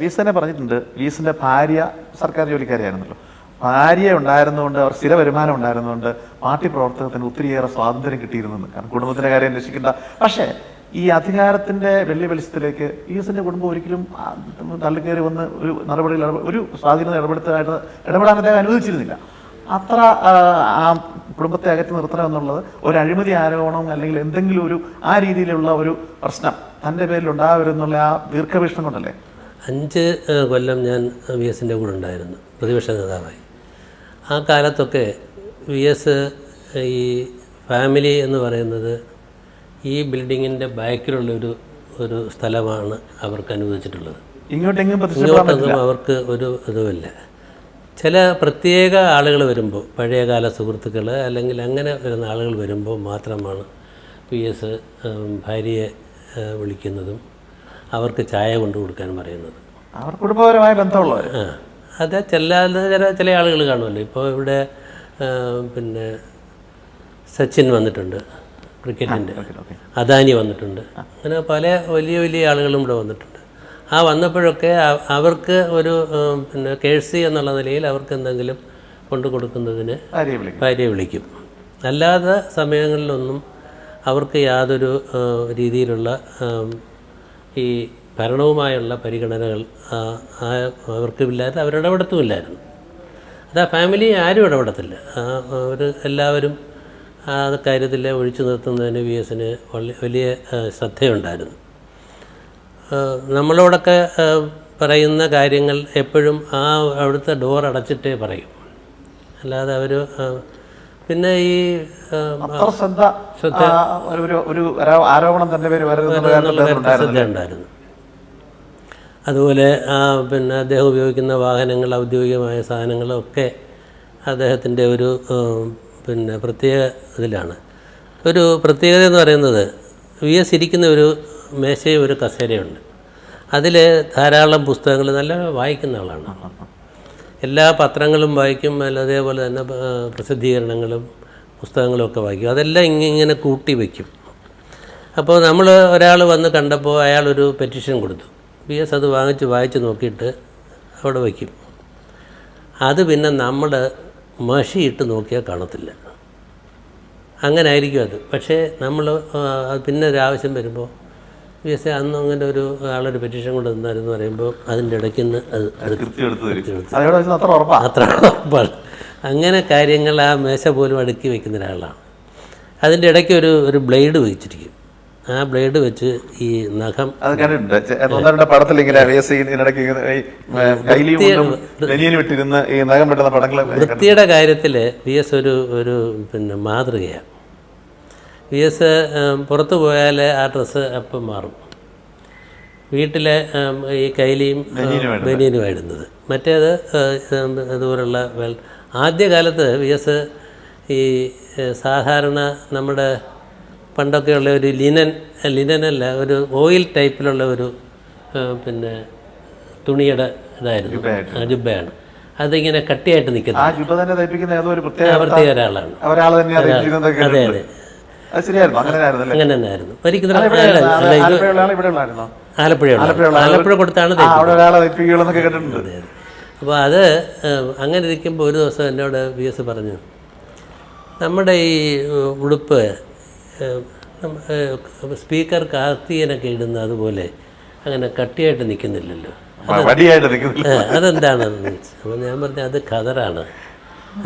വീസനെ പറഞ്ഞിട്ടുണ്ട്, വീസിന്റെ ഭാര്യ സർക്കാർ ജോലിക്കാരിയായിരുന്നല്ലോ. ഭാര്യ ഉണ്ടായിരുന്നുകൊണ്ട്, അവർ സ്ഥിര വരുമാനം ഉണ്ടായിരുന്നുകൊണ്ട് പാർട്ടി പ്രവർത്തനത്തിന് ഒത്തിരിയേറെ സ്വാതന്ത്ര്യം കിട്ടിയിരുന്നെന്ന്. കാരണം കുടുംബത്തിന്റെ കാര്യം അന്വേഷിക്കേണ്ട. പക്ഷേ ഈ അധികാരത്തിന്റെ വെള്ളി വെളിച്ചത്തിലേക്ക് വീസിന്റെ കുടുംബം ഒരിക്കലും തള്ളിക്കയറി വന്ന് ഒരു നടപടിയിൽ ഒരു സ്വാധീനം ഇടപെടാൻ അദ്ദേഹം അനുവദിച്ചിരുന്നില്ല. അത്ര ആ കുടുംബത്തെ അകറ്റി നിർത്തണമെന്നുള്ളത് ഒരു അഴിമതി ആരോപണം അല്ലെങ്കിൽ എന്തെങ്കിലും ഒരു ആ രീതിയിലുള്ള ഒരു പ്രശ്നം തൻ്റെ പേരിൽ ഉണ്ടാവരുന്നുള്ള ആ ദീർഘവീക്ഷണം കൊണ്ടല്ലേ? 5 കൊല്ലം ഞാൻ വി എസിൻ്റെ കൂടെ ഉണ്ടായിരുന്നു പ്രതിപക്ഷ നേതാവായി. ആ കാലത്തൊക്കെ വി എസ് ഈ ഫാമിലി എന്ന് പറയുന്നത് ഈ ബിൽഡിങ്ങിൻ്റെ ബാക്കിലുള്ളൊരു സ്ഥലമാണ് അവർക്ക് അനുവദിച്ചിട്ടുള്ളത്. ഇങ്ങോട്ടെങ്കിലും അവർക്ക് ഒരു ഇതുമില്ല. ചില പ്രത്യേക ആളുകൾ വരുമ്പോൾ, പഴയകാല സുഹൃത്തുക്കൾ അല്ലെങ്കിൽ അങ്ങനെ വരുന്ന ആളുകൾ വരുമ്പോൾ മാത്രമാണ് പി എസ് ഭാര്യയെ വിളിക്കുന്നതും അവർക്ക് ചായ കൊണ്ടു കൊടുക്കാൻ പറയുന്നത്. അവർ കുടുംബപരമായ ബന്ധമുള്ളവർ. അത് ചില ആളുകൾ കാണുമല്ലോ. ഇപ്പോൾ ഇവിടെ പിന്നെ സച്ചിൻ വന്നിട്ടുണ്ട്, ക്രിക്കറ്റിൻ്റെ. അദാനി വന്നിട്ടുണ്ട്. അങ്ങനെ പല വലിയ വലിയ ആളുകളും ഇവിടെ വന്നിട്ടുണ്ട്. ആ വന്നപ്പോഴൊക്കെ അവർക്ക് ഒരു പിന്നെ കേഴ്സി എന്നുള്ള നിലയിൽ അവർക്ക് എന്തെങ്കിലും കൊണ്ടു കൊടുക്കുന്നതിന് ഭാര്യയെ വിളിക്കും. അല്ലാത്ത സമയങ്ങളിലൊന്നും അവർക്ക് യാതൊരു രീതിയിലുള്ള ഈ ഭരണവുമായുള്ള പരിഗണനകൾ അവർക്കുമില്ലാതെ അവരിടപെടത്തുമില്ലായിരുന്നു. അത് ആ ഫാമിലി ആരും ഇടപെടത്തില്ല. അവർ എല്ലാവരും ആ കാര്യത്തിൽ ഒഴിച്ചു നിർത്തുന്നതിന് വി എസിന് വലിയ ശ്രദ്ധയുണ്ടായിരുന്നു. നമ്മളോടൊക്കെ പറയുന്ന കാര്യങ്ങൾ എപ്പോഴും അവിടുത്തെ ഡോർ അടച്ചിട്ടേ പറയും. അല്ലാതെ അവർ പിന്നെ ഈ ശ്രദ്ധയുണ്ടായിരുന്നു. അതുപോലെ പിന്നെ അദ്ദേഹം ഉപയോഗിക്കുന്ന വാഹനങ്ങൾ, ഔദ്യോഗികമായ സാധനങ്ങളൊക്കെ അദ്ദേഹത്തിൻ്റെ ഒരു പിന്നെ പ്രത്യേക ഇതിലാണ്. ഒരു പ്രത്യേകത എന്ന് പറയുന്നത് വി എസ് ഇരിക്കുന്ന ഒരു മേശയും ഒരു കസേരയുണ്ട്. അതിൽ ധാരാളം പുസ്തകങ്ങൾ, നല്ല വായിക്കുന്ന ആളാണ്. എല്ലാ പത്രങ്ങളും വായിക്കും. അതേപോലെ തന്നെ പ്രസിദ്ധീകരണങ്ങളും പുസ്തകങ്ങളും ഒക്കെ വായിക്കും. അതെല്ലാം ഇങ്ങനെ കൂട്ടി വയ്ക്കും. അപ്പോൾ നമ്മൾ ഒരാൾ വന്ന് കണ്ടപ്പോൾ അയാളൊരു പെറ്റീഷൻ കൊടുത്തു. വി എസ് അത് വായിച്ച് നോക്കിയിട്ട് അവിടെ വയ്ക്കും. അത് പിന്നെ നമ്മൾ മഷിയിട്ട് നോക്കിയാൽ കാണത്തില്ല. അങ്ങനെ ആയിരിക്കും അത്. പക്ഷേ നമ്മൾ പിന്നെ ഒരു ആവശ്യം വരുമ്പോൾ വി എസ് അന്ന് അങ്ങനെ ഒരു ആളൊരു പെറ്റീഷൻ കൊണ്ട് തന്നായിരുന്നു പറയുമ്പോൾ അതിൻ്റെ ഇടയ്ക്ക് നിന്ന് അത്ര ഉറപ്പാണ്. അങ്ങനെ കാര്യങ്ങൾ ആ മേശ പോലും അടുക്കി വയ്ക്കുന്ന ഒരാളാണ്. അതിൻ്റെ ഇടയ്ക്ക് ഒരു ബ്ലേഡ് വെച്ചിരിക്കും. ആ ബ്ലേഡ് വെച്ച് ഈ നഖം വൃത്തിയുടെ കാര്യത്തിൽ വി എസ് ഒരു പിന്നെ മാതൃകയാണ്. വി എസ് പുറത്തു പോയാൽ ആ ഡ്രസ്സ് അപ്പം മാറും. വീട്ടിലെ ഈ കൈലിയും ബനിയനുമായിടുന്നത്. മറ്റേത് അതുപോലുള്ള ആദ്യകാലത്ത് വി എസ് ഈ സാധാരണ നമ്മുടെ പണ്ടൊക്കെയുള്ള ഒരു ലിനനല്ല, ഒരു ഓയിൽ ടൈപ്പിലുള്ള ഒരു പിന്നെ തുണിയുടെ ഇതായിരുന്നു, ജുബയാണ്. അതിങ്ങനെ കട്ടിയായിട്ട് നിൽക്കുന്നത് പ്രത്യേക ഒരാളാണ്. അതെ അതെ, അങ്ങനെ തന്നെയായിരുന്നു. ആലപ്പുഴ കൊടുത്താണ്. അപ്പോൾ അത് അങ്ങനെ ഇരിക്കുമ്പോൾ ഒരു ദിവസം എന്നോട് വി എസ് പറഞ്ഞു, നമ്മുടെ ഈ ഉടുപ്പ് സ്പീക്കർ കാർത്തികനൊക്കെ ഇടുന്ന അതുപോലെ അങ്ങനെ കട്ടിയായിട്ട് നിൽക്കുന്നില്ലല്ലോ, അതെന്താണെന്ന് ചോദിച്ചു. അപ്പോൾ ഞാൻ പറഞ്ഞു അത് ഖദറാണ്.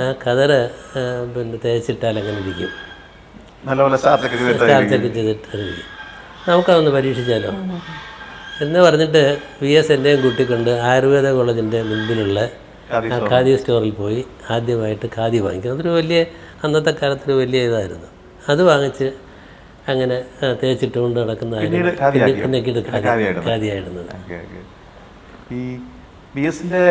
ആ ഖദറ് പിന്നെ തേച്ചിട്ടാൽ അങ്ങനെ ഇരിക്കും, സ്റ്റാർച്ചൊക്കെ ചെയ്തിട്ടിരിക്കും, നമുക്കതൊന്ന് പരീക്ഷിച്ചാലോ എന്ന് പറഞ്ഞിട്ട് വി എസ് എൻ്റെയും കൂട്ടിക്കൊണ്ട് ആയുർവേദ കോളേജിൻ്റെ മുൻപിലുള്ള ഖാദി സ്റ്റോറിൽ പോയി ആദ്യമായിട്ട് ഖാദി വാങ്ങിക്കും. അതൊരു വലിയ, അന്നത്തെ കാലത്തൊരു വലിയ ഇതായിരുന്നു. അത് വാങ്ങിച്ച് അങ്ങനെ തേച്ചിട്ടുകൊണ്ട് നടക്കുന്നതായിരുന്നു പിന്നീട് ഖാദിയായിരുന്നത്. ഈ ബി എസിൻ്റെ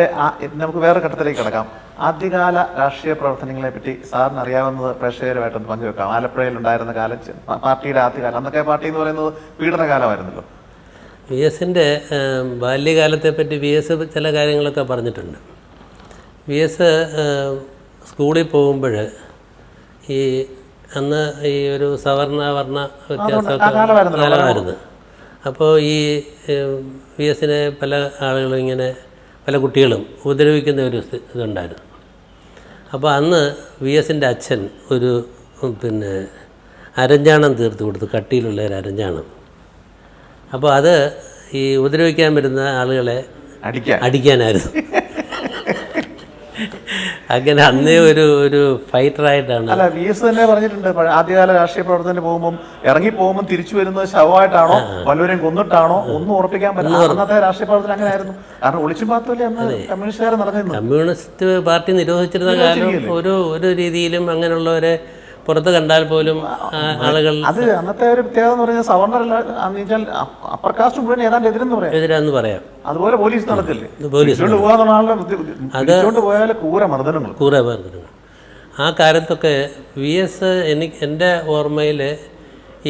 നമുക്ക് വേറെ ഘട്ടത്തിലേക്ക് കിടക്കാം. ആദ്യകാല രാഷ്ട്രീയ പ്രവർത്തനങ്ങളെ പറ്റി സാറിന് അറിയാവുന്നത് പ്രേക്ഷകരുമായിട്ടൊന്ന് പങ്കുവെക്കാം. ആലപ്പുഴയിൽ ഉണ്ടായിരുന്ന കാലം, പാർട്ടിയുടെ ആദ്യകാലം, അന്നൊക്കെ പാർട്ടി എന്ന് പറയുന്നത് പീഡനകാലമായിരുന്നല്ലോ. വി എസിൻ്റെ ബാല്യകാലത്തെപ്പറ്റി വി എസ് ചില കാര്യങ്ങളൊക്കെ പറഞ്ഞിട്ടുണ്ട്. വി എസ് സ്കൂളിൽ പോകുമ്പോൾ അന്ന് ഈ ഒരു സവർണ വർണ്ണ വ്യത്യാസമൊക്കെ കാലമായിരുന്നു. അപ്പോൾ ഈ വി എസിനെ പല ആളുകളും ഇങ്ങനെ പല കുട്ടികളും ഉപദ്രവിക്കുന്ന ഒരു ഇതുണ്ടായിരുന്നു. അപ്പോൾ അന്ന് വി എസിൻ്റെ അച്ഛൻ ഒരു പിന്നെ അരഞ്ഞാണം തീർത്ത് കൊടുത്തു, കട്ടിയിലുള്ള ഒരു അരഞ്ഞാണം. അപ്പോൾ അത് ഈ ഉപദ്രവിക്കാൻ വരുന്ന ആളുകളെ അടിക്കാനായിരുന്നു. അങ്ങനെ അന്നേ ഒരു ഫൈറ്ററായിട്ടാണ്. അല്ല, വി എസ് തന്നെ പറഞ്ഞിട്ടുണ്ട്, ആദ്യകാല രാഷ്ട്രീയ പ്രവർത്തനത്തിന് പോകുമ്പോൾ ഇറങ്ങി പോകുമ്പോൾ തിരിച്ചു വരുന്നത് ശവമായിട്ടാണോ വല്ലവരെയും കൊന്നിട്ടാണോ ഒന്നും ഉറപ്പിക്കാൻ പറ്റില്ല. അന്നത്തെ രാഷ്ട്രീയ പ്രവർത്തനം അങ്ങനെ ആയിരുന്നു. കാരണം ഒളിച്ചും പാത്തല്ലേ അന്ന് കമ്മ്യൂണിസ്റ്റുകാർ നടന്നിരുന്നു. കമ്മ്യൂണിസ്റ്റ് പാർട്ടി നിരോധിച്ചിരുന്ന കാലം ഒരു രീതിയിലും അങ്ങനെയുള്ളവരെ പുറത്ത് കണ്ടാൽ പോലും ആളുകൾ അത് അന്നത്തെ ഒരു പ്രത്യേകത എന്ന് പറഞ്ഞാൽ സവർണറല്ല, അപ്പർ കാസ്റ്റ് മുഴുവൻ ഏതാണ്ട് എതിരെന്ന് പറയാം. അതുപോലെ പോലീസ് നടക്കില്ലേ, പോയാൽ കൂറ മർദ്ദനങ്ങൾ. ആ കാലത്തൊക്കെ വി എസ് എൻ്റെ ഓർമ്മയിൽ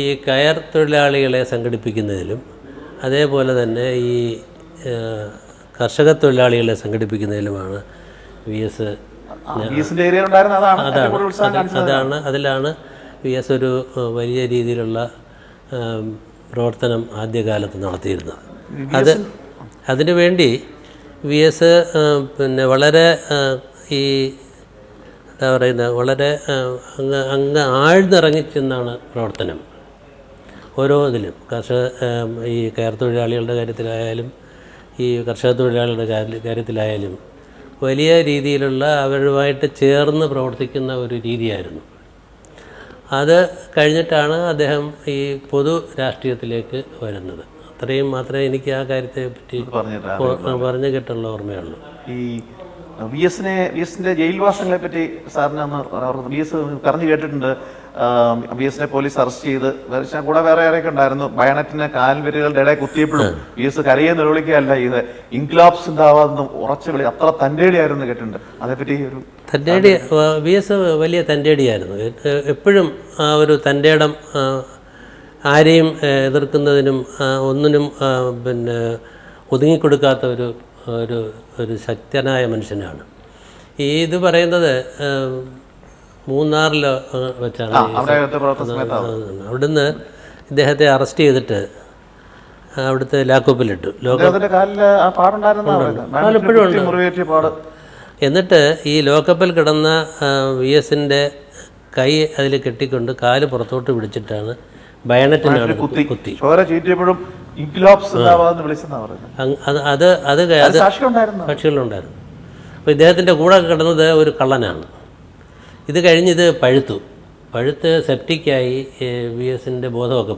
ഈ കയർ തൊഴിലാളികളെ സംഘടിപ്പിക്കുന്നതിലും അതേപോലെ തന്നെ ഈ കർഷക തൊഴിലാളികളെ സംഘടിപ്പിക്കുന്നതിലുമാണ് വി എസ്. അതിലാണ് വി എസ് ഒരു വലിയ രീതിയിലുള്ള പ്രവർത്തനം ആദ്യകാലത്ത് നടത്തിയിരുന്നത്. അതിനു വേണ്ടി വി എസ് പിന്നെ വളരെ ഈ എന്താ പറയുന്നത്, വളരെ അങ്ങ് ആഴ്ന്നിറങ്ങിച്ചെന്നാണ് പ്രവർത്തനം. ഓരോ ഇതിലും ഈ കയർ തൊഴിലാളികളുടെ കാര്യത്തിലായാലും ഈ കർഷക തൊഴിലാളികളുടെ കാര്യത്തിലായാലും വലിയ രീതിയിലുള്ള അവരുമായിട്ട് ചേർന്ന് പ്രവർത്തിക്കുന്ന ഒരു രീതിയായിരുന്നു. അത് കഴിഞ്ഞിട്ടാണ് അദ്ദേഹം ഈ പൊതു രാഷ്ട്രീയത്തിലേക്ക് വരുന്നത്. അത്രയും മാത്രമേ എനിക്ക് ആ കാര്യത്തെ പറ്റി പറഞ്ഞു കേട്ടുള്ള ഓർമ്മയുള്ളൂ. ഈ വി എസിന്റെ ജയിൽവാസങ്ങളെ പറ്റി സാറിന് അന്ന് വി എസ് പറഞ്ഞു കേട്ടിട്ടുണ്ട്. വി എസിനെ പോലീസ് അറസ്റ്റ് ചെയ്ത് കൂടെ വേറെ ആരൊക്കെ ഉണ്ടായിരുന്നു. ബയണറ്റിനെ കാൽവരികളുടെ ഇടയിൽ കുത്തിയപ്പോഴും വി എസ് കരയെ നിലവിളിക്കുകയല്ല ഇത് ഇൻക്ലാബ്സ് ഉണ്ടാവാതെന്ന് ഉറച്ചു വിളി, അത്ര തൻ്റെടിയായിരുന്നു കേട്ടിട്ടുണ്ട്. അതേപറ്റി ഒരു തൻ്റെടി വി എസ് വലിയ തൻ്റെടിയായിരുന്നു. എപ്പോഴും ആ ഒരു തൻ്റെടം, ആരെയും എതിർക്കുന്നതിനും ഒന്നിനും പിന്നെ ഒതുങ്ങിക്കൊടുക്കാത്ത ഒരു ശക്തനായ മനുഷ്യനാണ്. ഇത് പറയുന്നത് മൂന്നാറിൽ വെച്ചാണ്. അവിടുന്ന് ഇദ്ദേഹത്തെ അറസ്റ്റ് ചെയ്തിട്ട് അവിടുത്തെ ലാക്കോപ്പിലിട്ടു. ഇപ്പോഴും ഉണ്ട്. എന്നിട്ട് ഈ ലോക്കപ്പിൽ കിടന്ന വി എസിൻ്റെ കൈ അതിൽ കെട്ടിക്കൊണ്ട് കാല് പുറത്തോട്ട് പിടിച്ചിട്ടാണ് ബയണറ്റിനാണ് കുത്തി. അത് സാക്ഷികളുണ്ടായിരുന്നു. അപ്പോൾ ഇദ്ദേഹത്തിൻ്റെ കൂടെ കിടന്നത് ഒരു കള്ളനാണ്. ഇത് കഴിഞ്ഞിത് പഴുത്ത് സെപ്റ്റിക്കായി വി എസിൻ്റെ ബോധമൊക്കെ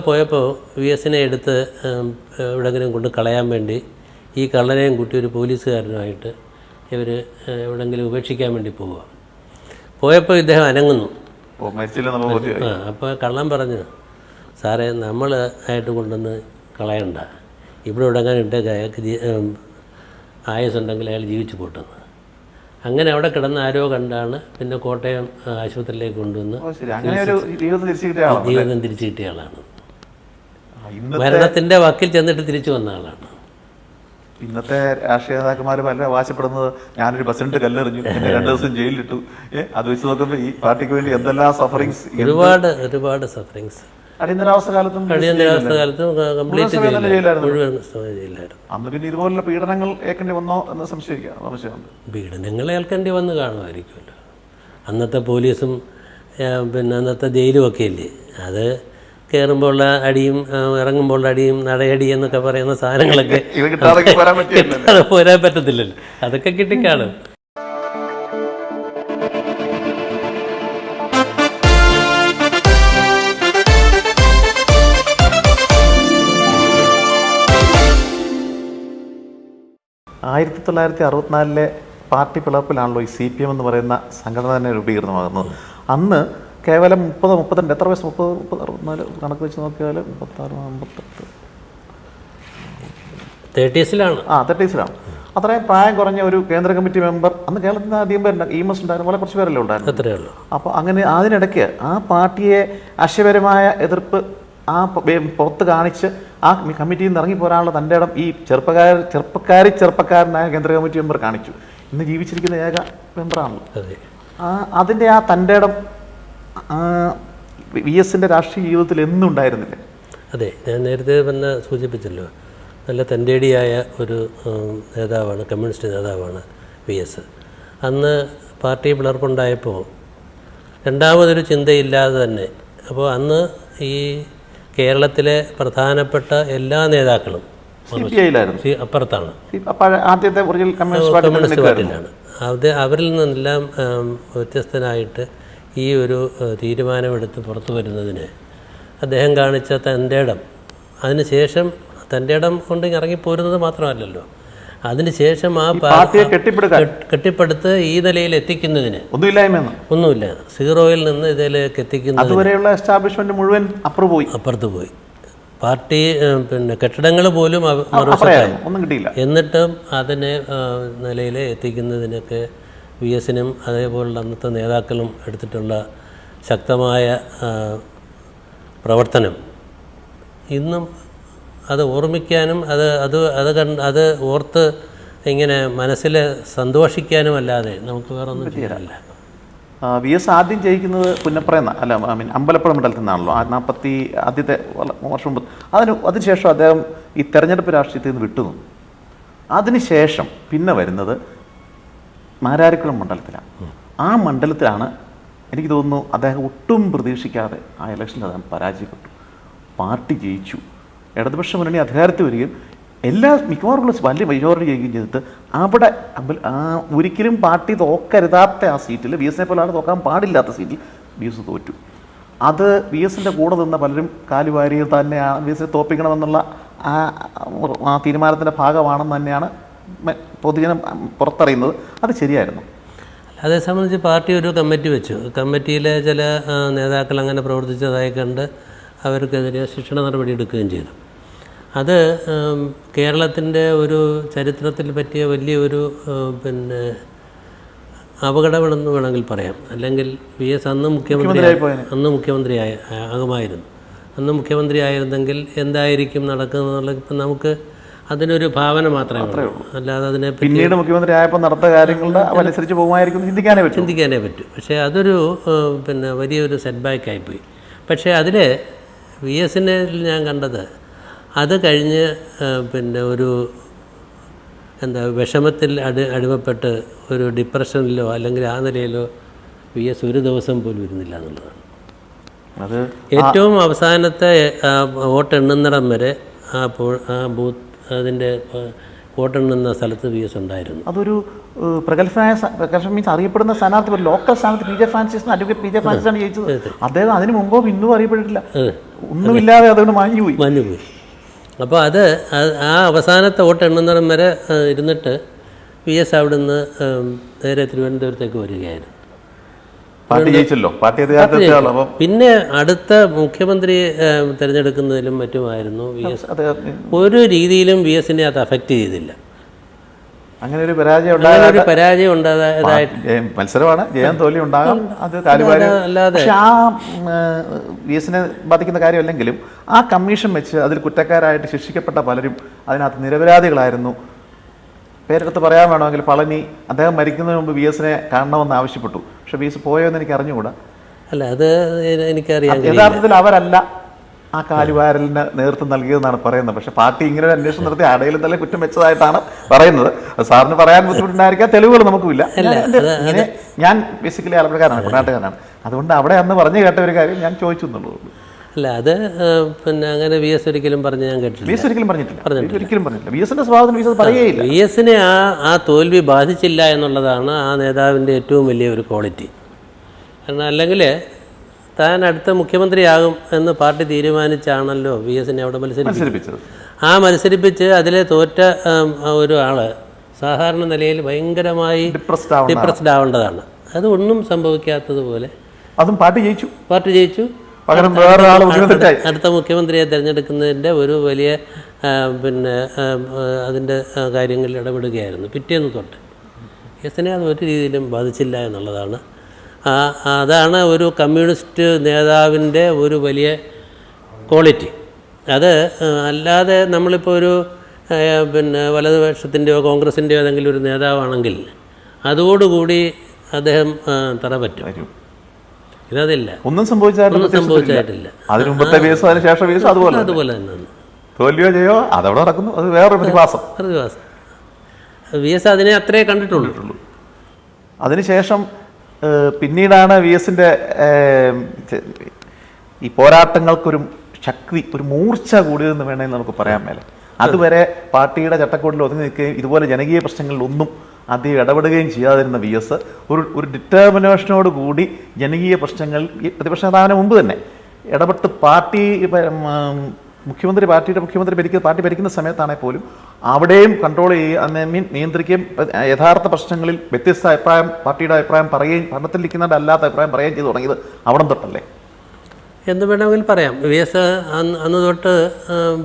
പോയപ്പോൾ വി എസിനെ എടുത്ത് എവിടെയെങ്കിലും കൊണ്ട് കളയാൻ വേണ്ടി ഈ കള്ളനെയും കൂട്ടി ഒരു പോലീസുകാരനുമായിട്ട് ഇവർ എവിടെയെങ്കിലും ഉപേക്ഷിക്കാൻ വേണ്ടി പോയപ്പോൾ ഇദ്ദേഹം അനങ്ങുന്നു. അപ്പോൾ കള്ളൻ പറഞ്ഞു, സാറേ നമ്മൾ ആയിട്ട് കൊണ്ടുവന്ന് കളയണ്ട, ഇവിടെ ഉടങ്ങാൻ ഇട്ടേക്ക്, അയാൾക്ക് ആയുസുണ്ടെങ്കിൽ അയാൾ ജീവിച്ചു പോട്ടെന്ന്. അങ്ങനെ അവിടെ കിടന്ന് ആരോ കണ്ടാണ് പിന്നെ കോട്ടയം ആശുപത്രിയിലേക്ക് കൊണ്ടുവന്ന് ജീവിതം തിരിച്ചു കിട്ടിയ ആളാണ്. മരണത്തിൻ്റെ വക്കിൽ ചെന്നിട്ട് തിരിച്ചു വന്ന ആളാണ്. ഇന്നത്തെ രാഷ്ട്രീയ നേതാക്കന്മാർ പല അവകാശപ്പെടുന്നത് ഞാനൊരു ബസ്സിനിട്ട് കല്ലെറിഞ്ഞു, 2 ദിവസം ജയിലിലിട്ടു. അത് വെച്ച് നോക്കുമ്പോൾ ഈ പാർട്ടിക്ക് വേണ്ടി എന്തെല്ലാം സഫറിങ്സ്, ഒരുപാട് സഫറിങ്സ് അടിയന്തരാവസ്ഥ കാലത്തും കംപ്ലീറ്റ് ജയിലായിരുന്നു. അന്ന് പിന്നെ ഇതുപോലുള്ള പീഡനങ്ങൾ ഏൽക്കേണ്ടി വന്നോ എന്ന് സംശയമുണ്ട്. പീഡനങ്ങൾ ഏൽക്കേണ്ടി വന്ന് കാണുമായിരിക്കുമല്ലോ. അന്നത്തെ പോലീസും പിന്നെ അന്നത്തെ ജയിലും ഒക്കെ ഇല്ലേ, അത് കയറുമ്പോഴുള്ള അടിയും ഇറങ്ങുമ്പോഴുള്ള അടിയും നടയടി എന്നൊക്കെ പറയുന്ന സാധനങ്ങളൊക്കെ പോരാൻ പറ്റത്തില്ലല്ലോ. അതൊക്കെ കിട്ടിക്കാണും. ആയിരത്തി 1964 പാർട്ടി പിളർപ്പിലാണല്ലോ ഈ CPM എന്ന് പറയുന്ന സംഘടന തന്നെ രൂപീകൃതമാകുന്നത്. അന്ന് കേവലം 30-32 എത്ര വയസ്സ്, 30-64 കണക്ക് വെച്ച് നോക്കിയാൽ 30-60-30-30s അത്രയും പ്രായം കുറഞ്ഞ ഒരു കേന്ദ്ര കമ്മിറ്റി മെമ്പർ അന്ന് കേരളത്തിൽ അധികം പേരുണ്ട്. EMS ഉണ്ടായിരുന്നു, വളരെ കുറച്ച് പേരല്ലേ ഉണ്ടായിരുന്നു. അപ്പോൾ അങ്ങനെ അതിനിടയ്ക്ക് ആ പാർട്ടിയെ ആശയപരമായ എതിർപ്പ് പുറത്ത് കാണിച്ച് ആ കമ്മിറ്റിയിൽ നിന്ന് ഇറങ്ങിപ്പോരാനുള്ള തൻ്റെ ഇടം ഈ ചെറുപ്പക്കാരനായ കേന്ദ്ര കമ്മിറ്റി മെമ്പർ കാണിച്ചു. ഇന്ന് ജീവിച്ചിരിക്കുന്ന ഏക മെമ്പറാണല്ലോ. അതിൻ്റെ ആ തൻ്റെ ഇടം വി എസിൻ്റെ രാഷ്ട്രീയ ജീവിതത്തിൽ എന്നും ഉണ്ടായിരുന്നില്ല. അതെ, ഞാൻ നേരത്തെ തന്നെ സൂചിപ്പിച്ചല്ലോ, നല്ല തൻ്റേടിയായ ഒരു നേതാവാണ്, കമ്മ്യൂണിസ്റ്റ് നേതാവാണ് VS. അന്ന് പാർട്ടി പിളർപ്പുണ്ടായപ്പോൾ രണ്ടാമതൊരു ചിന്തയില്ലാതെ തന്നെ, അപ്പോൾ അന്ന് ഈ കേരളത്തിലെ പ്രധാനപ്പെട്ട എല്ലാ നേതാക്കളും അപ്പുറത്താണ്, ആദ്യത്തെ കമ്മ്യൂണിസ്റ്റ് പാർട്ടിയിലാണ്. അവരിൽ നിന്നെല്ലാം വ്യത്യസ്തനായിട്ട് ഈ ഒരു തീരുമാനമെടുത്ത് പുറത്തു വരുന്നതിന് അദ്ദേഹം കാണിച്ച തൻ്റെ ഇടം, അതിനുശേഷം തൻ്റെ ഇടം കൊണ്ട് ഇറങ്ങിപ്പോരുന്നത് മാത്രമല്ലല്ലോ, അതിനുശേഷം ആ പാർട്ടിയെ കെട്ടിപ്പടുത്ത് ഈ നിലയിൽ എത്തിക്കുന്നതിന് ഒന്നുമില്ല, സീറോയിൽ നിന്ന് ഇതിലേക്ക് എത്തിക്കുന്നതിനുള്ള എസ്റ്റാബ്ലിഷ്മെന്റ് മുഴുവൻ അപ്പുറത്ത് പോയി. പാർട്ടി പിന്നെ കെട്ടിടങ്ങൾ പോലും ഒന്നും കിട്ടിയില്ല. എന്നിട്ടും അതിനെ നിലയിൽ എത്തിക്കുന്നതിനൊക്കെ VS-നും അതേപോലുള്ള അന്നത്തെ നേതാക്കളും എടുത്തിട്ടുള്ള ശക്തമായ പ്രവർത്തനം ഇന്നും അത് ഓർമ്മിക്കാനും അത് ഓർത്ത് ഇങ്ങനെ മനസ്സിൽ സന്തോഷിക്കാനും അല്ലാതെ നമുക്ക് വേറെ ഒന്നും ചെയ്യാറില്ല. VS ആദ്യം ജയിക്കുന്നത് പുന്നപ്ര അമ്പലപ്പുഴ മണ്ഡലത്തിൽ നിന്നാണല്ലോ, ആദ്യത്തെ വർഷം മുമ്പ്. അതിനുശേഷം അദ്ദേഹം ഈ തെരഞ്ഞെടുപ്പ് രാഷ്ട്രീയത്തിൽ നിന്ന് വിട്ടുനിന്നു. അതിനുശേഷം പിന്നെ വരുന്നത് മാരാരിക്കുളം മണ്ഡലത്തിലാണ്. ആ മണ്ഡലത്തിലാണ് എനിക്ക് തോന്നുന്നു അദ്ദേഹം ഒട്ടും പ്രതീക്ഷിക്കാതെ ആ ഇലക്ഷനിൽ അദ്ദേഹം പരാജയപ്പെട്ടു. പാർട്ടി ജയിച്ചു, ഇടതുപക്ഷ മുന്നണി അധികാരത്തിൽ വരികയും മിക്കവാറും വലിയ മെജോറിറ്റി ചെയ്യുകയും ചെയ്തിട്ട് അവിടെ ഒരിക്കലും പാർട്ടി തോക്കരുതാത്ത ആ സീറ്റിൽ, VS-നെ പോലെ ആൾ തോക്കാൻ പാടില്ലാത്ത സീറ്റിൽ VS തോറ്റു. അത് VS-ന്റെ കൂടെ നിന്ന പലരും കാലുവാരിയിൽ തന്നെയാണ് VS-നെ തോപ്പിക്കണമെന്നുള്ള ആ തീരുമാനത്തിൻ്റെ ഭാഗമാണെന്ന് തന്നെയാണ് പൊതുജനം പുറത്തറിയുന്നത്. അത് ശരിയായിരുന്നു. അതേ സംബന്ധിച്ച് പാർട്ടി ഒരു കമ്മിറ്റി വെച്ചു. കമ്മിറ്റിയിലെ ചില നേതാക്കൾ അങ്ങനെ പ്രവർത്തിച്ചതായി കണ്ട് അവർക്കെതിരെ ശിക്ഷണ നടപടി എടുക്കുകയും ചെയ്തു. അത് കേരളത്തിൻ്റെ ഒരു ചരിത്രത്തിൽ പറ്റിയ വലിയൊരു പിന്നെ അപകടമെന്ന് വേണമെങ്കിൽ പറയാം. അല്ലെങ്കിൽ VS അന്ന് മുഖ്യമന്ത്രി ആകുമായിരുന്നു. അന്ന് മുഖ്യമന്ത്രി ആയിരുന്നെങ്കിൽ എന്തായിരിക്കും നടക്കുന്നത് ഇപ്പം നമുക്ക് അതിനൊരു ഭാവന മാത്രമേ ഉള്ളൂ. അല്ലാതെ അതിനെ പിന്നീട് മുഖ്യമന്ത്രി ആയപ്പോൾ നടത്ത കാര്യങ്ങളുടെ അനുസരിച്ച് പോകുമായിരിക്കും ചിന്തിക്കാനേ പറ്റൂ. പക്ഷേ അതൊരു പിന്നെ വലിയൊരു സെറ്റ് ബാക്ക് ആയിപ്പോയി. പക്ഷേ അതിൽ VS-നെ ഞാൻ കണ്ടത് അത് കഴിഞ്ഞ് പിന്നെ ഒരു വിഷമത്തിൽ അടിമപ്പെട്ട് ഒരു ഡിപ്രഷനിലോ അല്ലെങ്കിൽ ആ നിലയിലോ VS ഒരു ദിവസം പോലും ഇരുന്നില്ല എന്നുള്ളതാണ്. അത് ഏറ്റവും അവസാനത്തെ വോട്ടെണ്ണുന്നിടം വരെ ആ ബൂത്ത് അതിൻ്റെ വോട്ടെണ്ണുന്ന സ്ഥലത്ത് VS ഉണ്ടായിരുന്നു. അതൊരു മീൻസ് അറിയപ്പെടുന്ന സ്ഥാനാർത്ഥി, ഒരു ലോക്കൽ സ്ഥാനാർത്ഥി PJ Francis, advocate PJ Francis ആണ് ജയിച്ചത്. അദ്ദേഹം അതിന് മുമ്പോ പിന്നും അറിയപ്പെട്ടിട്ടില്ല, ഒന്നുമില്ലാതെ അതുകൊണ്ട് മാഞ്ഞുപോയി. അപ്പോൾ ആ അവസാനത്തെ വോട്ട് എണ്ണുന്നിടം വരെ ഇരുന്നിട്ട് VS അവിടുന്ന് നേരെ തിരുവനന്തപുരത്തേക്ക് വരികയായിരുന്നു. പിന്നെ അടുത്ത മുഖ്യമന്ത്രി തിരഞ്ഞെടുക്കുന്നതിലും മറ്റുമായിരുന്നു VS. ഒരു രീതിയിലും VS-നെ അത് അഫക്റ്റ് ചെയ്തില്ല. അങ്ങനെ ഒരു പരാജയം ഉണ്ടായതായിട്ട് മത്സരമാണ്, ജയം തോൽവി ഉണ്ടാകാം, അത് അല്ലാതെ ആ VS-നെ ബാധിക്കുന്ന കാര്യമല്ലെങ്കിലും ആ കമ്മീഷൻ വെച്ച് അതിൽ കുറ്റക്കാരായിട്ട് ശിക്ഷിക്കപ്പെട്ട പലരും അതിനകത്ത് നിരപരാധികളായിരുന്നു. പേരെടുത്ത് പറയാൻ വേണമെങ്കിൽ പളനി അദ്ദേഹം മരിക്കുന്നതിന് മുമ്പ് VS-നെ കാണണമെന്ന് ആവശ്യപ്പെട്ടു. പക്ഷെ VS പോയോ എന്ന് എനിക്ക് അറിഞ്ഞുകൂടാ. അല്ല, അത് എനിക്കറിയാം. യഥാർത്ഥത്തിൽ അവരല്ല ആ കാലുവാരലിന് നേതൃത്വം നൽകിയതെന്നാണ് പറയുന്നത്. പക്ഷെ പാർട്ടി ഇങ്ങനെ ഒരു അന്വേഷണം നടത്തി ആടെയിലും തന്നെ കുറ്റം വെച്ചതായിട്ടാണ് പറയുന്നത്. സാറിന് പറയാൻ ബുദ്ധിമുട്ടുണ്ടായിരിക്കാം, തെളിവുകൾ നമുക്കുമില്ല. ഞാൻ ബേസിക്കലി ആലപ്പുഴക്കാരനാണ്, കുട്ടനാട്ടുകാരനാണ്. അതുകൊണ്ട് അവിടെ അന്ന് പറഞ്ഞു കേട്ട ഒരു കാര്യം ഞാൻ ചോദിച്ചു എന്നുള്ളൂ. അല്ല, അത് പിന്നെ അങ്ങനെ VS ഒരിക്കലും പറഞ്ഞ് ഞാൻ കേട്ടില്ല. VS ഒരിക്കലും പറഞ്ഞിട്ടില്ല. VS-ന്റെ സ്വഭാവത്തിന് VS പറയുകയില്ല. VS-നെ ആ തോൽവി ബാധിച്ചില്ല എന്നുള്ളതാണ് ആ നേതാവിൻ്റെ ഏറ്റവും വലിയ ഒരു ക്വാളിറ്റി. കാരണം അല്ലെങ്കിൽ താൻ അടുത്ത മുഖ്യമന്ത്രിയാകും എന്ന് പാർട്ടി തീരുമാനിച്ചാണല്ലോ VS-നെ അവിടെ മത്സരിപ്പിച്ചത്. ആ മത്സരിപ്പിച്ച് അതിലെ തോറ്റ ഒരു ആള് സാധാരണ നിലയിൽ ഭയങ്കരമായി ഡിപ്രസ്ഡ് ആവേണ്ടതാണ്. അതൊന്നും സംഭവിക്കാത്തതുപോലെ അതും പാർട്ടി ജയിച്ചു. അടുത്ത മുഖ്യമന്ത്രിയെ തിരഞ്ഞെടുക്കുന്നതിൻ്റെ ഒരു വലിയ പിന്നെ അതിൻ്റെ കാര്യങ്ങളിൽ ഇടപെടുകയായിരുന്നു പിറ്റേന്ന് തൊട്ട്. VS-നെ അത് ഒരു രീതിയിലും ബാധിച്ചില്ല എന്നുള്ളതാണ്. അതാണ് ഒരു കമ്മ്യൂണിസ്റ്റ് നേതാവിൻ്റെ ഒരു വലിയ ക്വാളിറ്റി. അത് അല്ലാതെ നമ്മളിപ്പോൾ ഒരു പിന്നെ വലതുപക്ഷത്തിൻ്റെയോ കോൺഗ്രസിൻ്റെയോ ഏതെങ്കിലും ഒരു നേതാവാണെങ്കിൽ അതോടുകൂടി അദ്ദേഹം തറ പറ്റും. ഇതതില്ല, ഒന്നും സംഭവിച്ചായിട്ടില്ല. അതിന് മുമ്പത്തെ VS അതിനുശേഷം VS അതുപോലെ തന്നെ തോൽവിയോ ചെയ്യോ അതവിടെ നടക്കുന്നു. അത് വേറൊരു പ്രതിഭാസം. VS അതിനെ അത്രേ കണ്ടിട്ടുള്ളൂ. അതിനുശേഷം പിന്നീടാണ് VSന്റെ ഈ പോരാട്ടങ്ങൾക്കൊരു ശക്തി, ഒരു മൂർച്ച കൂടിയതെന്ന് വേണമെങ്കിൽ നമുക്ക് പറയാൻ മേലെ. അതുവരെ പാർട്ടിയുടെ ചട്ടക്കൂടിൽ ഒതുങ്ങി നിൽക്കുകയും ഇതുപോലെ ജനകീയ പ്രശ്നങ്ങളിലൊന്നും അധികം ഇടപെടുകയും ചെയ്യാതിരുന്ന VS ഒരു ഡിറ്റർമിനേഷനോട് കൂടി ജനകീയ പ്രശ്നങ്ങളിൽ പ്രതിപക്ഷ നേതാവിന് മുമ്പ് തന്നെ ഇടപെട്ട് പാർട്ടി പാർട്ടി ഭരിക്കുന്ന സമയത്താണെങ്കിൽ പോലും അവിടെയും കൺട്രോൾ ചെയ്യുക, നിയന്ത്രിക്കുകയും യഥാർത്ഥ പ്രശ്നങ്ങളിൽ വ്യത്യസ്ത അഭിപ്രായം, പാർട്ടിയുടെ അഭിപ്രായം പറയുകയും ഭരണത്തിലിരിക്കുന്നവരുടെ അല്ലാത്ത അഭിപ്രായം പറയുകയും ചെയ്തു തുടങ്ങിയത് അവിടെ തൊട്ടല്ലേ എന്ന് വേണമെങ്കിൽ പറയാം. VS അന്ന് തൊട്ട്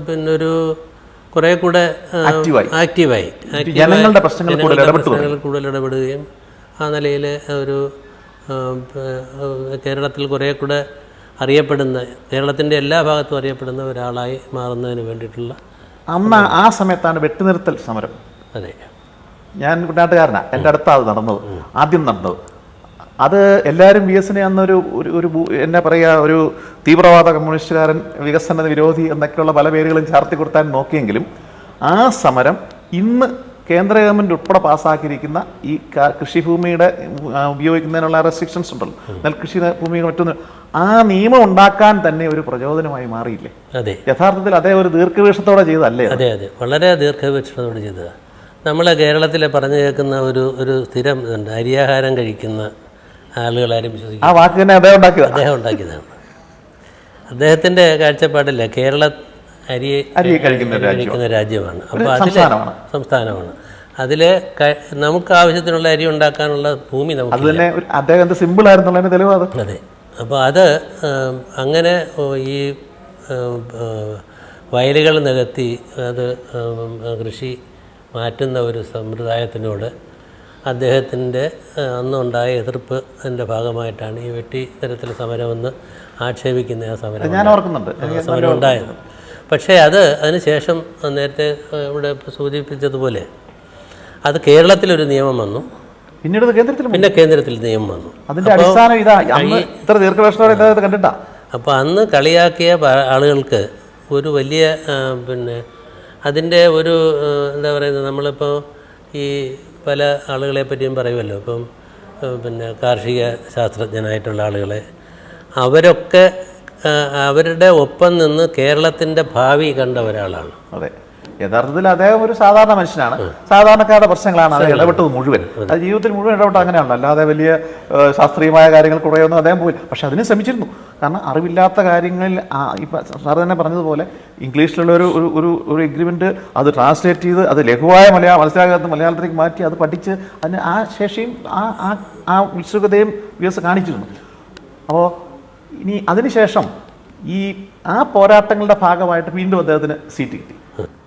പിന്നെ ഒരു കുറേ കൂടെ ആക്റ്റീവായി ജനങ്ങളുടെ പ്രശ്നങ്ങളിൽ കൂടുതൽ ഇടപെടുകയും ആ നിലയിൽ ഒരു കേരളത്തിൽ കുറേ കൂടെ അറിയപ്പെടുന്ന, കേരളത്തിൻ്റെ എല്ലാ ഭാഗത്തും അറിയപ്പെടുന്ന ഒരാളായി മാറുന്നതിന് വേണ്ടിയിട്ടുള്ള ആ സമയത്താണ് വെട്ടുനിർത്തൽ സമരം. അതെ, ഞാൻ കുട്ടനാട്ടുകാരനാണ്, എൻ്റെ അടുത്താണ് നടന്നത്, ആദ്യം നടന്നത്. അത് എല്ലാവരും VSനെ അന്നൊരു എന്നാ പറയുക, ഒരു തീവ്രവാദ കമ്മ്യൂണിസ്റ്റുകാരൻ, വികസന വിരോധി എന്നൊക്കെയുള്ള പല പേരുകളും ചാർത്തി കൊടുത്താൻ നോക്കിയെങ്കിലും ആ സമരം ഇന്ന് കേന്ദ്ര ഗവൺമെൻറ് ഉൾപ്പെടെ പാസ്സാക്കിയിരിക്കുന്ന ഈ കൃഷിഭൂമിയുടെ ഉപയോഗിക്കുന്നതിനുള്ള റെസ്ട്രിക്ഷൻസ് ഉണ്ടല്ലോ, നെൽകൃഷി ഭൂമികൾ മറ്റൊന്ന്, ആ നിയമം ഉണ്ടാക്കാൻ തന്നെ ഒരു പ്രചോദനമായി മാറിയില്ലേ? അതെ, യഥാർത്ഥത്തിൽ അതേ ഒരു ദീർഘവീക്ഷണത്തോടെ ചെയ്തല്ലേ? അതെ, വളരെ ദീർഘവീക്ഷണത്തോടെ ചെയ്തതാണ്. നമ്മളെ കേരളത്തിലെ പറഞ്ഞു കേൾക്കുന്ന ഒരു സ്ഥിരം ഇതുണ്ട്, അരിയാഹാരം കഴിക്കുന്ന ആളുകളാരും വിശ്വസിക്കും. ആ വാക്ക് തന്നെ അദ്ദേഹം ഉണ്ടാക്കിയതാണ്. അദ്ദേഹത്തിൻ്റെ കാഴ്ചപ്പാടില്ല, കേരളം അരി കഴിക്കുന്ന രാജ്യമാണ്, അപ്പോൾ അതിലെ സംസ്ഥാനമാണ്. അതിൽ നമുക്ക് ആവശ്യത്തിനുള്ള അരി ഉണ്ടാക്കാനുള്ള ഭൂമി നമുക്ക് സിമ്പിൾ ആയിരുന്നുള്ളതിന് തെളിവ്. അതെ, അപ്പോൾ അത് അങ്ങനെ ഈ വയലുകൾ നികത്തി അത് കൃഷി മാറ്റുന്ന ഒരു സമ്പ്രദായത്തിനോട് അദ്ദേഹത്തിൻ്റെ അന്നുണ്ടായ എതിർപ്പിൻ്റെ ഭാഗമായിട്ടാണ് ഈ വെട്ടി തരത്തിലെ സമരമെന്ന് ആക്ഷേപിക്കുന്ന ആ സമരം ഉണ്ടായത്. പക്ഷേ അതിനുശേഷം നേരത്തെ ഇവിടെ സൂചിപ്പിച്ചതുപോലെ അത് കേരളത്തിലൊരു നിയമം വന്നു, പിന്നെ കേന്ദ്രത്തിൽ നിയമം വന്നു. അപ്പോൾ അന്ന് കളിയാക്കിയ ആളുകൾക്ക് ഒരു വലിയ പിന്നെ അതിൻ്റെ ഒരു എന്താ പറയുന്നത്, നമ്മളിപ്പോൾ ഈ പല ആളുകളെ പറ്റിയും പറയുമല്ലോ, ഇപ്പം പിന്നെ കാർഷിക ശാസ്ത്രജ്ഞനായിട്ടുള്ള ആളുകളെ, അവരൊക്കെ അവരുടെ ഒപ്പം നിന്ന് കേരളത്തിൻ്റെ ഭാവി കണ്ട ഒരാളാണ്. അതെ, യഥാർത്ഥത്തിൽ അദ്ദേഹം ഒരു സാധാരണ മനുഷ്യനാണ്, സാധാരണക്കാരുടെ പ്രശ്നങ്ങളാണ് അത് ഇടപെട്ടത് മുഴുവൻ. അത് ജീവിതത്തിൽ മുഴുവൻ ഇടപെട്ടത് അങ്ങനെയാണല്ലോ, അല്ലാതെ വലിയ ശാസ്ത്രീയമായ കാര്യങ്ങൾ കുറേയൊന്നും അദ്ദേഹം പോയില്ല. പക്ഷെ അതിന് ശ്രമിച്ചിരുന്നു. കാരണം അറിവില്ലാത്ത കാര്യങ്ങളിൽ ഇപ്പം സാർ തന്നെ പറഞ്ഞതുപോലെ ഇംഗ്ലീഷിലുള്ള ഒരു എഗ്രിമെൻറ്റ് അത് ട്രാൻസ്ലേറ്റ് ചെയ്ത് അത് ലഘുവായ മനസ്സിലാകാത്ത മലയാളത്തിലേക്ക് മാറ്റി അത് പഠിച്ച് അതിന് ആ ശേഷിയും ആ ഉത്സുകതയും VS കാണിച്ചിരുന്നു. അപ്പോൾ ഇനി അതിനുശേഷം ആ പോരാട്ടങ്ങളുടെ ഭാഗമായിട്ട് വീണ്ടും അദ്ദേഹത്തിന്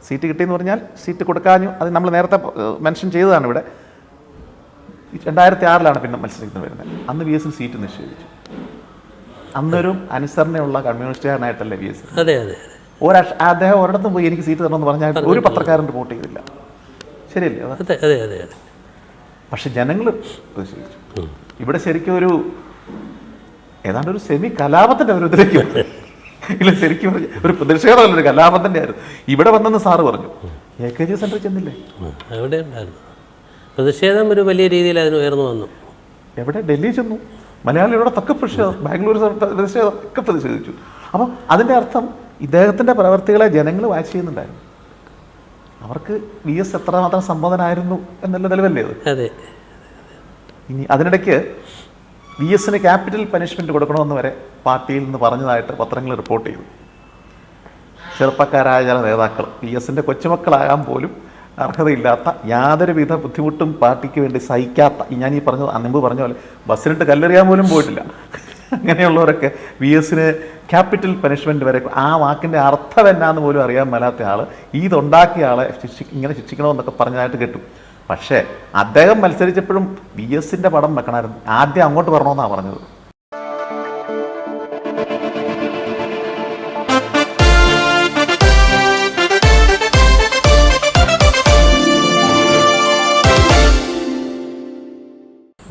സീറ്റ് കിട്ടിയെന്ന് പറഞ്ഞാൽ സീറ്റ് കൊടുക്കാനും അത് നമ്മൾ നേരത്തെ മെൻഷൻ ചെയ്തതാണ്. ഇവിടെ 2006 പിന്നെ മത്സരിക്കുന്നത് വരുന്നത്. അന്ന് VS സീറ്റ് നിഷേധിച്ചു. അന്നൊരു അനുസരണയുള്ള കമ്മ്യൂണിസ്റ്റുകാരനായിട്ടല്ലേ VS. അതെ, അദ്ദേഹം ഒരിടത്തും പോയി എനിക്ക് സീറ്റ് തരണമെന്ന് പറഞ്ഞാൽ ഒരു പത്രക്കാരൻ റിപ്പോർട്ട് ചെയ്തില്ല. ശരിയല്ലേ? അതെ. പക്ഷെ ജനങ്ങൾ പ്രതിഷേധിച്ചു. ഇവിടെ ശരിക്കും ഏതാണ്ട് ഒരു സെമി കലാപത്തിന്റെ ഒരു ഇതിലേക്ക് ഇല്ല, ശരിക്കും ഒരു പ്രതിഷേധമല്ല, ഒരു കലാപത്തിന്റെ ആയിരുന്നു. ഇവിടെ വന്നെന്ന് സാറ് പറഞ്ഞു, AKG സെന്ററിൽ ചെന്നില്ലേ? അവിടെ ഉണ്ടായിരുന്നു പ്രതിഷേധം, ഒരു വലിയ രീതിയിൽ അതിന് ഉയർന്നു വന്നു. എവിടെ? ഡൽഹി ചെന്നു, മലയാളികളുടെ തക്ക പ്രതിഷേധം, ബാംഗ്ലൂർ പ്രതിഷേധം ഒക്കെ പ്രതിഷേധിച്ചു. അപ്പം അതിൻ്റെ അർത്ഥം ഇദ്ദേഹത്തിൻ്റെ പ്രവർത്തികളെ ജനങ്ങൾ വാച്ച് ചെയ്യുന്നുണ്ടായിരുന്നു. അവർക്ക് VS എത്രമാത്രം സമ്മതനായിരുന്നു എന്നുള്ള തെളിവല്ലേ അത്? അതെ. ഇനി അതിനിടയ്ക്ക് VSന് ക്യാപിറ്റൽ പനിഷ്മെൻറ്റ് കൊടുക്കണമെന്ന് വരെ പാർട്ടിയിൽ നിന്ന് പറഞ്ഞതായിട്ട് പത്രങ്ങൾ റിപ്പോർട്ട് ചെയ്തു. ചെറുപ്പക്കാരായ ചില നേതാക്കൾ VSന്റെ കൊച്ചുമക്കളാകാൻ പോലും അർഹതയില്ലാത്ത, യാതൊരുവിധ ബുദ്ധിമുട്ടും പാർട്ടിക്ക് വേണ്ടി സഹിക്കാത്ത, ഞാൻ ഈ മുമ്പ് പറഞ്ഞ പോലെ ബസ്സിനിട്ട് കല്ലെറിയാൻ പോലും പോയിട്ടില്ല, അങ്ങനെയുള്ളവരൊക്കെ VSന് ക്യാപിറ്റൽ പനിഷ്മെൻറ്റ് വരെ, ആ വാക്കിൻ്റെ അർത്ഥം എന്നാന്ന് പോലും അറിയാൻ മേലാത്ത ആൾ ഇതുണ്ടാക്കിയ ആളെ ഇങ്ങനെ ശിക്ഷിക്കണമെന്നൊക്കെ പറഞ്ഞതായിട്ട് കേട്ടു. പക്ഷേ അദ്ദേഹം മത്സരിച്ചപ്പോഴും VSന്റെ പടം വെക്കണമായിരുന്നു, ആദ്യം അങ്ങോട്ട് വരണമെന്നാണ് പറഞ്ഞത്.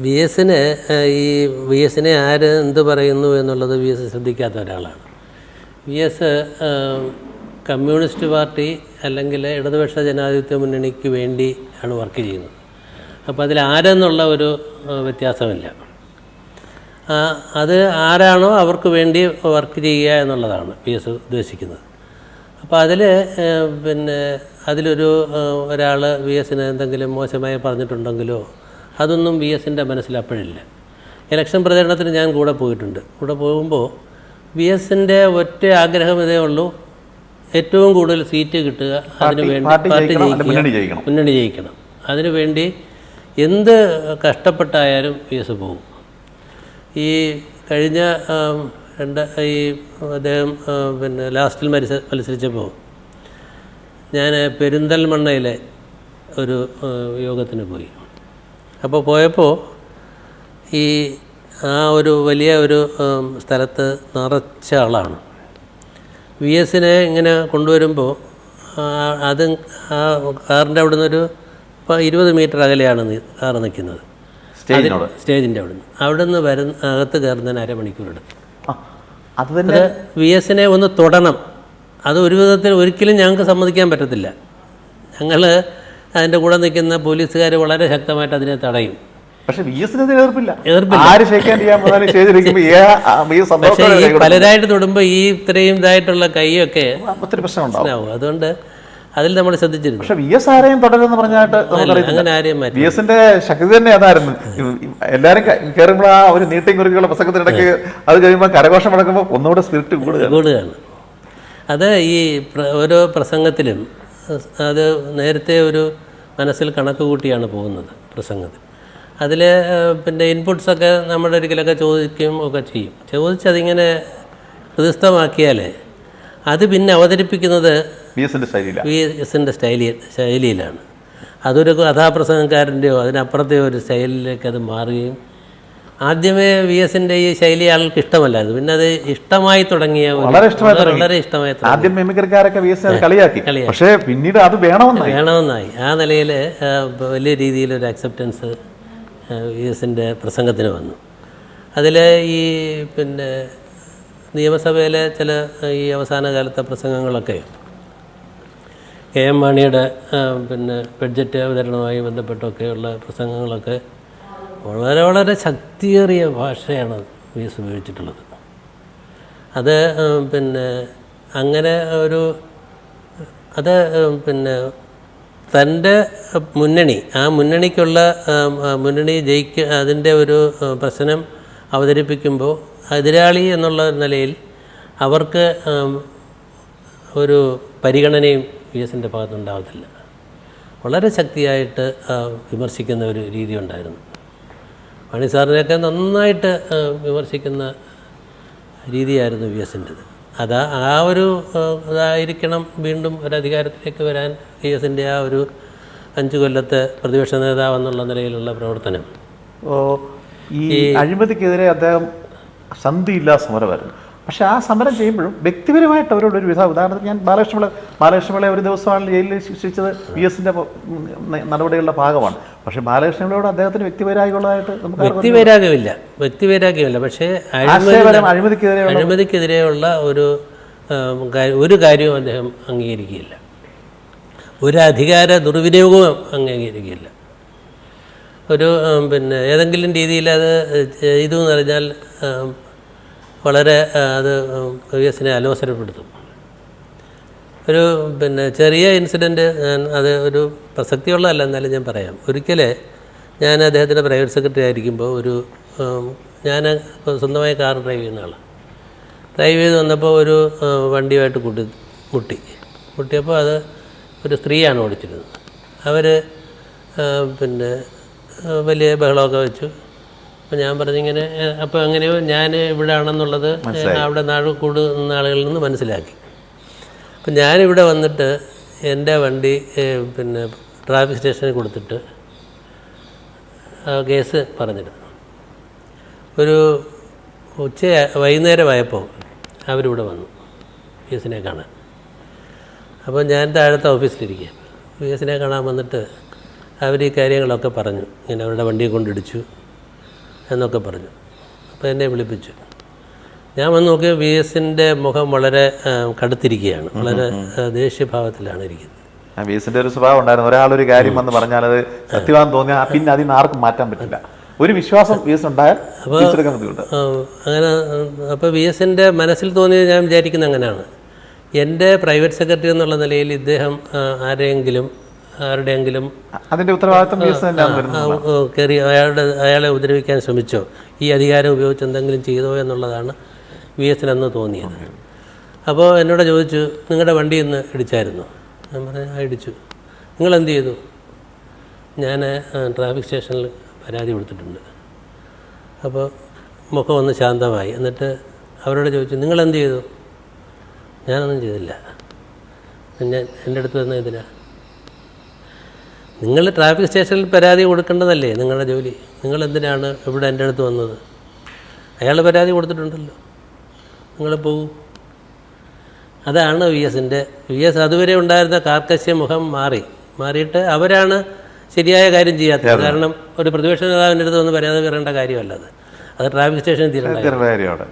വി എസിന് ഈ വി എസിനെ ആര് എന്ത് പറയുന്നു എന്നുള്ളത് വി എസ് ശ്രദ്ധിക്കാത്ത ഒരാളാണ്. വി എസ് കമ്മ്യൂണിസ്റ്റ് പാർട്ടി അല്ലെങ്കിൽ ഇടതുപക്ഷ ജനാധിപത്യ മുന്നണിക്ക് വേണ്ടി ആണ് വർക്ക് ചെയ്യുന്നത്. അപ്പോൾ അതിൽ ആരെന്നുള്ള ഒരു വ്യത്യാസമില്ല. അത് ആരാണോ അവർക്ക് വേണ്ടി വർക്ക് ചെയ്യുക എന്നുള്ളതാണ് വി എസ് ഉദ്ദേശിക്കുന്നത്. അപ്പോൾ അതിൽ പിന്നെ അതിലൊരു ഒരാൾ വി എസിന് എന്തെങ്കിലും മോശമായി പറഞ്ഞിട്ടുണ്ടെങ്കിലോ അതൊന്നും വി എസിൻ്റെ മനസ്സിൽ അപ്പോഴില്ല. ഇലക്ഷൻ പ്രചരണത്തിന് ഞാൻ കൂടെ പോയിട്ടുണ്ട്. കൂടെ പോകുമ്പോൾ വി എസിൻ്റെ ഒറ്റ ആഗ്രഹം ഇതേ ഉള്ളൂ, ഏറ്റവും കൂടുതൽ സീറ്റ് കിട്ടുക, അതിനു വേണ്ടി പാർട്ടി ജയിക്കുക, മുന്നണി ജയിക്കണം. അതിനു വേണ്ടി എന്ത് കഷ്ടപ്പെട്ടായാലും വി എസ് പോകും. ഈ കഴിഞ്ഞ ഈ അദ്ദേഹം പിന്നെ ലാസ്റ്റിൽ മത്സരിച്ചപ്പോൾ ഞാൻ പെരിന്തൽമണ്ണയിലെ ഒരു യോഗത്തിന് പോയി. അപ്പോൾ പോയപ്പോൾ ഈ ഒരു വലിയ ഒരു സ്ഥലത്ത് നിറച്ച ആളാണ്. വി എസിനെ ഇങ്ങനെ കൊണ്ടുവരുമ്പോൾ അത് ആ കാറിൻ്റെ അവിടെ നിന്നൊരു 20 മീറ്റർ അകലെയാണ് കാറ് നിൽക്കുന്നത്, സ്റ്റേജിൻ്റെ അവിടെ നിന്ന് അകത്ത് കയറുന്നതിന് അരമണിക്കൂറെടുത്തു. അത് വി എസിനെ ഒന്ന് തൊടണം. അത് ഒരു വിധത്തിൽ ഒരിക്കലും ഞങ്ങൾക്ക് സമ്മതിക്കാൻ പറ്റത്തില്ല. ഞങ്ങൾ അതിൻ്റെ കൂടെ നിൽക്കുന്ന പോലീസുകാർ വളരെ ശക്തമായിട്ട് അതിനെ തടയും. പക്ഷേ ഈ പലരായിട്ട് തൊടുമ്പോൾ ഈ ഇത്രയും ഇതായിട്ടുള്ള കൈയൊക്കെ പ്രശ്നമാവും. അതുകൊണ്ട് അതിൽ നമ്മൾ ശ്രദ്ധിച്ചിരുന്നു. പക്ഷേ വി എസ് ആരെയും തുടരുമെന്ന് പറഞ്ഞായിട്ട് അങ്ങനെ ആരെയും മാറ്റി. വി എസിന്റെ ശക്തി തന്നെ അതായിരുന്നു. എല്ലാവരും കയറുമ്പോൾ ആ ഒരു നീട്ടിയും കുറുക്കുള്ള പ്രസംഗത്തിനിടയ്ക്ക് അത് കഴിയുമ്പോൾ കരഘോഷം മുടക്കുമ്പോൾ ഒന്നുകൂടെ സ്പിരിറ്റ് കൂടുകയാണ്. അത് ഈ ഓരോ പ്രസംഗത്തിലും അത് നേരത്തെ ഒരു മനസ്സിൽ കണക്ക് കൂട്ടിയാണ് പോകുന്നത് പ്രസംഗത്തിൽ. അതിൽ പിന്നെ ഇൻപുട്സൊക്കെ നമ്മുടെ ഒരിക്കലൊക്കെ ചോദിക്കും ഒക്കെ ചെയ്യും. ചോദിച്ചതിങ്ങനെ ഹൃദയസ്ഥമാക്കിയാലേ അത് പിന്നെ അവതരിപ്പിക്കുന്നത് വി എസിൻ്റെ ശൈലിയിലാണ്. അതൊരു കഥാപ്രസംഗക്കാരൻ്റെയോ അതിനപ്പുറത്തെയോ ഒരു സ്റ്റൈലിലേക്ക് അത് മാറുകയും ആദ്യമേ വി എസിൻ്റെ ഈ ശൈലി ആൾക്ക് ഇഷ്ടമല്ലായിരുന്നു. പിന്നെ അത് ഇഷ്ടമായി തുടങ്ങിയ വളരെ ഇഷ്ടമായി ആദ്യം മിമിക്രിക്കാരൊക്കെ കളിയാക്കി, പക്ഷേ പിന്നീട് അത് വേണമെന്നായി. ആ നിലയിൽ വലിയ രീതിയിലൊരു അക്സെപ്റ്റൻസ് വി എസിൻ്റെ പ്രസംഗത്തിന് വന്നു. അതിൽ ഈ പിന്നെ നിയമസഭയിലെ ചില ഈ അവസാന കാലത്തെ പ്രസംഗങ്ങളൊക്കെ കെ എം മാണിയുടെ പിന്നെ ബഡ്ജറ്റ് അവതരണവുമായി ബന്ധപ്പെട്ടൊക്കെയുള്ള പ്രസംഗങ്ങളൊക്കെ വളരെ വളരെ ശക്തിയേറിയ ഭാഷയാണ് വി എസ് ഉപയോഗിച്ചിട്ടുള്ളത്. അത് പിന്നെ അങ്ങനെ അത് പിന്നെ തൻ്റെ മുന്നണി, ആ മുന്നണിക്കുള്ള മുന്നണി അതിൻ്റെ ഒരു പ്രശ്നം അവതരിപ്പിക്കുമ്പോൾ എതിരാളി എന്നുള്ള നിലയിൽ അവർക്ക് ഒരു പരിഗണനയും വി എസിൻ്റെ ഭാഗത്തുണ്ടാവത്തില്ല. വളരെ ശക്തിയായിട്ട് വിമർശിക്കുന്ന ഒരു രീതി ഉണ്ടായിരുന്നു. മണി സാറിനെയൊക്കെ നന്നായിട്ട് വിമർശിക്കുന്ന രീതിയായിരുന്നു വി എസിൻ്റെത്. ആ ഒരു ഇതായിരിക്കണം വീണ്ടും ഒരു അധികാരത്തിലേക്ക് വരാൻ വി എസിൻ്റെ ആ ഒരു 5 കൊല്ലത്തെ പ്രതിപക്ഷ നേതാവെന്നുള്ള നിലയിലുള്ള പ്രവർത്തനം. ഈ അഴിമതിക്കെതിരെ അദ്ദേഹം സന്ധിയില്ലാ സമരമായിരുന്നു. പക്ഷെ ആ സമരം ചെയ്യുമ്പോഴും വ്യക്തിപരമായിട്ട് അവരോടൊരു ഉദാഹരണത്തിന് ഞാൻ ബാലകൃഷ്ണപിള്ളയെ ഒരു ദിവസമാണ് ജയിലിൽ ശിക്ഷിച്ചത് വി എസിൻ്റെ നടപടികളുടെ ഭാഗമാണ്. പക്ഷെ ബാലകൃഷ്ണപിള്ളയോട് അദ്ദേഹത്തിന് വ്യക്തിവൈരാഗ്യമുള്ളതായിട്ട് വ്യക്തിവൈരാഗ്യമല്ല. പക്ഷേ അഴിമതിക്കെതിരെയുള്ള ഒരു കാര്യവും അദ്ദേഹം അംഗീകരിക്കുകയില്ല. ഒരു അധികാര ദുർവിനിയോഗവും അംഗീകരിക്കുകയില്ല. ഒരു പിന്നെ ഏതെങ്കിലും രീതിയിൽ അത് ചെയ്തു എന്ന് പറഞ്ഞാൽ വളരെ അത് വി എസിനെ അലോസരപ്പെടുത്തും. ഒരു പിന്നെ ചെറിയ ഇൻസിഡൻറ്റ്, അത് ഒരു പ്രസക്തിയുള്ളതല്ല, എന്നാലും ഞാൻ പറയാം. ഒരിക്കൽ ഞാൻ അദ്ദേഹത്തിൻ്റെ പ്രൈവറ്റ് സെക്രട്ടറി ആയിരിക്കുമ്പോൾ ഞാൻ സ്വന്തമായി കാർ ഡ്രൈവ് ചെയ്യുന്ന ആളാണ്. ഡ്രൈവ് ചെയ്ത് വന്നപ്പോൾ ഒരു വണ്ടിയുമായിട്ട് മുട്ടിയപ്പോൾ അത് ഒരു സ്ത്രീയാണ് ഓടിച്ചിരുന്നത്. അവർ പിന്നെ വലിയ ബഹളമൊക്കെ വെച്ചു. അപ്പോൾ ഞാൻ പറഞ്ഞിങ്ങനെ, അപ്പോൾ അങ്ങനെയോ ഞാൻ ഇവിടെ ആണെന്നുള്ളത് അവിടെ കൂടുന്ന ആളുകളിൽ നിന്ന് മനസ്സിലാക്കി. അപ്പം ഞാനിവിടെ വന്നിട്ട് എൻ്റെ വണ്ടി പിന്നെ ട്രാഫിക് സ്റ്റേഷനിൽ കൊടുത്തിട്ട് കേസ് പറഞ്ഞിരുന്നു. ഒരു വൈകുന്നേരമായപ്പോൾ അവരിവിടെ വന്നു കേസിനെ കാണാൻ. അപ്പോൾ ഞാൻ താഴത്തെ ഓഫീസിലിരിക്കുക. കേസിനെ കാണാൻ വന്നിട്ട് അവർ ഈ കാര്യങ്ങളൊക്കെ പറഞ്ഞു. ഇങ്ങനെ അവരുടെ വണ്ടിയെ കൊണ്ടിടിച്ചു, എന്നൊക്കെ പറഞ്ഞു. അപ്പോൾ എന്നെ വിളിപ്പിച്ചു. ഞാൻ വന്ന് നോക്കിയ വി എസിൻ്റെ മുഖം വളരെ കടുത്തിരിക്കുകയാണ്, വളരെ ദേഷ്യഭാവത്തിലാണ് ഇരിക്കുന്നത്. വി എസിന്റെ ഒരു സ്വഭാവം ഉണ്ടായിരുന്നു, ഒരാളൊരു കാര്യം വന്ന് പറഞ്ഞാൽ അത് സത്യവാൻ തോന്നിയാൽ പിന്നെ അതിൽ നിന്ന് ആർക്കും മാറ്റാൻ പറ്റില്ല. ഒരു വിശ്വാസം വി എസ് ഉണ്ടായാൽ അങ്ങനെ. അപ്പോൾ വി എസിൻ്റെ മനസ്സിൽ തോന്നിയത് ഞാൻ വിചാരിക്കുന്നത് അങ്ങനെയാണ്. എൻ്റെ പ്രൈവറ്റ് സെക്രട്ടറി എന്നുള്ള നിലയിൽ ഇദ്ദേഹം ആരുടെയെങ്കിലും അതിന്റെ ഉത്തരവാദിത്വം കയറി അയാളെ ഉപദ്രവിക്കാൻ ശ്രമിച്ചോ, ഈ അധികാരം ഉപയോഗിച്ച് എന്തെങ്കിലും ചെയ്തോ എന്നുള്ളതാണ് വി എസിനന്ന് തോന്നിയത്. അപ്പോൾ എന്നോട് ചോദിച്ചു, നിങ്ങളുടെ വണ്ടി ഇന്ന് ഇടിച്ചായിരുന്നു? ഞാൻ പറഞ്ഞു, ഇടിച്ചു. നിങ്ങളെന്ത് ചെയ്തു? ഞാൻ ട്രാഫിക് സ്റ്റേഷനിൽ പരാതി കൊടുത്തിട്ടുണ്ട്. അപ്പോൾ മുഖം ഒന്ന് ശാന്തമായി. എന്നിട്ട് അവരോട് ചോദിച്ചു, നിങ്ങളെന്ത് ചെയ്തു? ഞാനൊന്നും ചെയ്തില്ല. എൻ്റെ അടുത്ത് വന്ന ഇതിനാ? നിങ്ങൾ ട്രാഫിക് സ്റ്റേഷനിൽ പരാതി കൊടുക്കേണ്ടതല്ലേ നിങ്ങളുടെ ജോലി? നിങ്ങളെന്തിനാണ് ഇവിടെ എൻ്റെ അടുത്ത് വന്നത്? അയാൾ പരാതി കൊടുത്തിട്ടുണ്ടല്ലോ, നിങ്ങൾ പോകൂ. അതാണ് വി എസ് അതുവരെ ഉണ്ടായിരുന്ന കാർക്കശ്യ മുഖം മാറിയിട്ട് അവരാണ് ശരിയായ കാര്യം ചെയ്യാത്തത്. കാരണം ഒരു പ്രതിപക്ഷ നേതാവിൻ്റെ അടുത്ത് വന്ന് പരാതി പറയേണ്ട കാര്യമല്ല അത് ട്രാഫിക് സ്റ്റേഷനിൽ തീരേണ്ട കാര്യം.